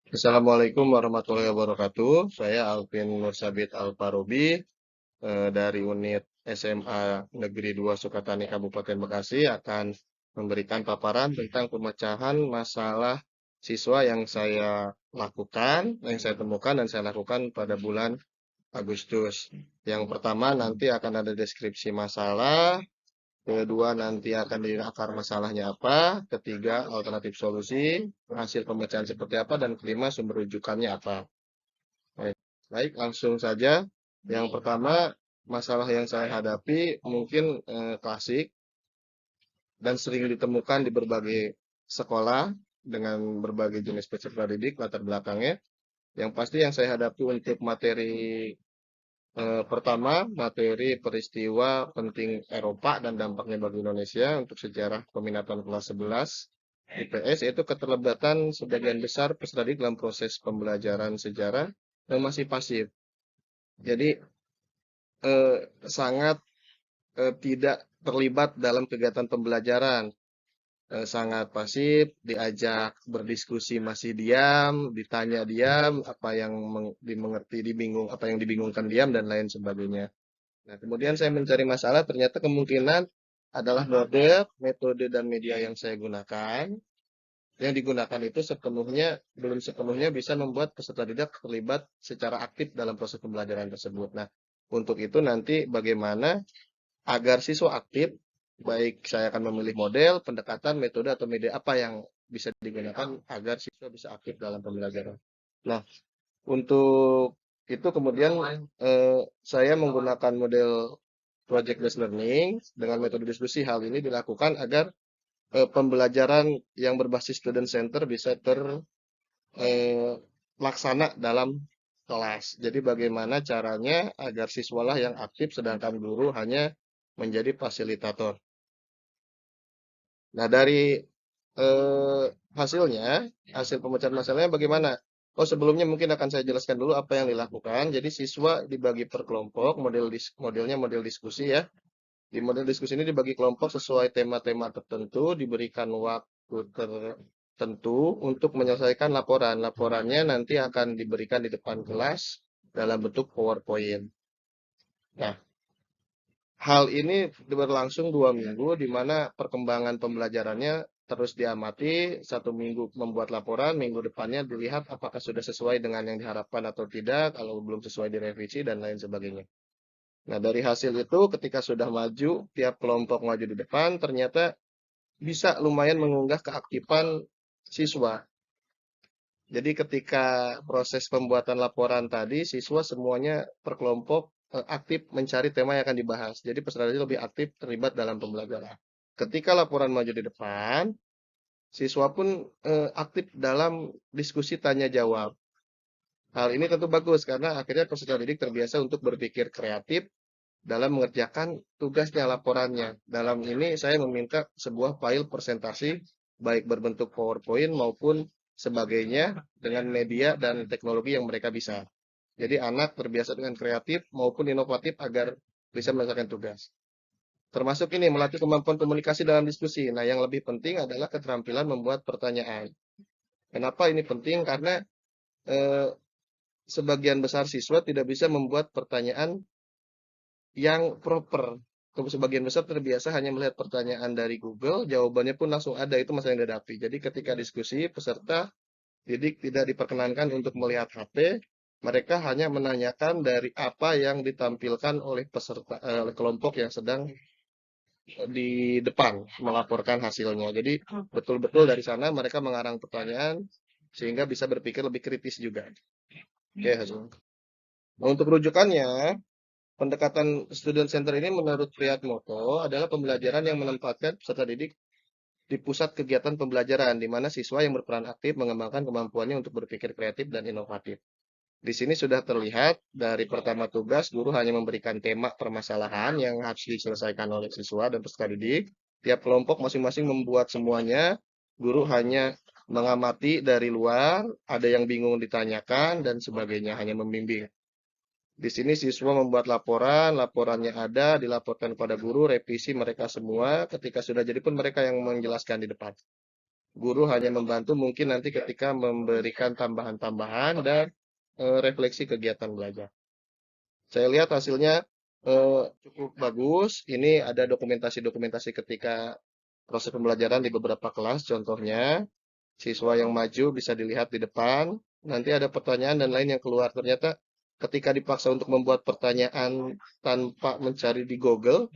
Assalamualaikum warahmatullahi wabarakatuh. Saya Alvin Nursabit Alfarobi dari unit SMA Negeri 2 Sukatani Kabupaten Bekasi akan memberikan paparan tentang pemecahan masalah siswa yang saya lakukan, yang saya temukan dan saya lakukan pada bulan Agustus. Yang pertama nanti akan ada deskripsi masalah, kedua nanti akan dilihat akar masalahnya apa, ketiga alternatif solusi, hasil pemecahan seperti apa, dan kelima sumber rujukannya apa. Baik, langsung saja. Yang pertama, masalah yang saya hadapi mungkin klasik dan sering ditemukan di berbagai sekolah dengan berbagai jenis peserta didik latar belakangnya. Yang pasti yang saya hadapi untuk materi pertama, materi peristiwa penting Eropa dan dampaknya bagi Indonesia untuk sejarah peminatan kelas 11 IPS, yaitu keterlibatan sebagian besar peserta didik dalam proses pembelajaran sejarah yang masih pasif. Jadi sangat tidak terlibat dalam kegiatan pembelajaran, sangat pasif, diajak berdiskusi masih diam, ditanya diam, apa yang dimengerti dibingung, apa yang dibingungkan diam dan lain sebagainya. Nah, kemudian saya mencari masalah, ternyata kemungkinan adalah metode dan media yang saya gunakan. Yang digunakan itu belum sepenuhnya bisa membuat peserta didik terlibat secara aktif dalam proses pembelajaran tersebut. Nah, untuk itu nanti bagaimana agar siswa aktif, baik saya akan memilih model, pendekatan, metode, atau media apa yang bisa digunakan agar siswa bisa aktif dalam pembelajaran. Nah, untuk itu kemudian saya menggunakan model project based learning dengan metode diskusi. Hal ini dilakukan agar pembelajaran yang berbasis student center bisa terlaksana dalam kelas. Jadi bagaimana caranya agar siswalah yang aktif sedangkan guru hanya menjadi fasilitator. Nah, dari eh, hasilnya, hasil pemecahan masalahnya bagaimana? Oh, sebelumnya mungkin akan saya jelaskan dulu apa yang dilakukan. Jadi siswa dibagi per kelompok, modelnya model diskusi ya. Di model diskusi ini dibagi kelompok sesuai tema-tema tertentu, diberikan waktu tertentu untuk menyelesaikan laporan. Laporannya nanti akan diberikan di depan kelas dalam bentuk PowerPoint. Nah, hal ini berlangsung 2 minggu, di mana perkembangan pembelajarannya terus diamati. 1 minggu membuat laporan, minggu depannya dilihat apakah sudah sesuai dengan yang diharapkan atau tidak, kalau belum sesuai direvisi, dan lain sebagainya. Nah, dari hasil itu ketika sudah maju, tiap kelompok maju di depan, ternyata bisa lumayan mengunggah keaktifan siswa. Jadi ketika proses pembuatan laporan tadi, siswa semuanya per kelompok aktif mencari tema yang akan dibahas. Jadi peserta didik lebih aktif terlibat dalam pembelajaran. Ketika laporan maju di depan, siswa pun aktif dalam diskusi tanya jawab. Hal ini tentu bagus karena akhirnya peserta didik terbiasa untuk berpikir kreatif dalam mengerjakan tugasnya, laporannya. Dalam ini saya meminta sebuah file presentasi baik berbentuk PowerPoint maupun sebagainya dengan media dan teknologi yang mereka bisa. Jadi anak terbiasa dengan kreatif maupun inovatif agar bisa menyelesaikan tugas. Termasuk ini melatih kemampuan komunikasi dalam diskusi. Nah, yang lebih penting adalah keterampilan membuat pertanyaan. Kenapa ini penting? Karena eh, sebagian besar siswa tidak bisa membuat pertanyaan yang proper. Sebagian besar terbiasa hanya melihat pertanyaan dari Google, jawabannya pun langsung ada, itu masalah yang dihadapi. Jadi ketika diskusi, peserta didik tidak diperkenankan untuk melihat HP, mereka hanya menanyakan dari apa yang ditampilkan oleh oleh kelompok yang sedang di depan melaporkan hasilnya. Jadi betul-betul dari sana mereka mengarang pertanyaan sehingga bisa berpikir lebih kritis juga. Oke, Hasan. Nah, untuk rujukannya, pendekatan student center ini menurut Priyatmoto adalah pembelajaran yang menempatkan peserta didik di pusat kegiatan pembelajaran, di mana siswa yang berperan aktif mengembangkan kemampuannya untuk berpikir kreatif dan inovatif. Di sini sudah terlihat dari pertama tugas, guru hanya memberikan tema permasalahan yang harus diselesaikan oleh siswa dan peserta didik. Tiap kelompok masing-masing membuat semuanya, guru hanya mengamati dari luar, ada yang bingung ditanyakan, dan sebagainya, hanya membimbing. Di sini siswa membuat laporan, laporannya ada, dilaporkan kepada guru, revisi mereka semua. Ketika sudah jadi pun mereka yang menjelaskan di depan. Guru hanya membantu mungkin nanti ketika memberikan tambahan-tambahan dan refleksi kegiatan belajar. Saya lihat hasilnya cukup bagus. Ini ada dokumentasi-dokumentasi ketika proses pembelajaran di beberapa kelas. Contohnya, siswa yang maju bisa dilihat di depan. Nanti ada pertanyaan dan lain yang keluar. Ternyata ketika dipaksa untuk membuat pertanyaan tanpa mencari di Google,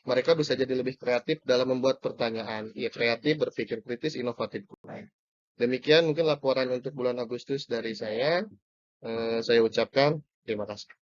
mereka bisa jadi lebih kreatif dalam membuat pertanyaan. Ya, kreatif, berpikir kritis, inovatif. Demikian mungkin laporan untuk bulan Agustus dari saya. Saya ucapkan terima kasih.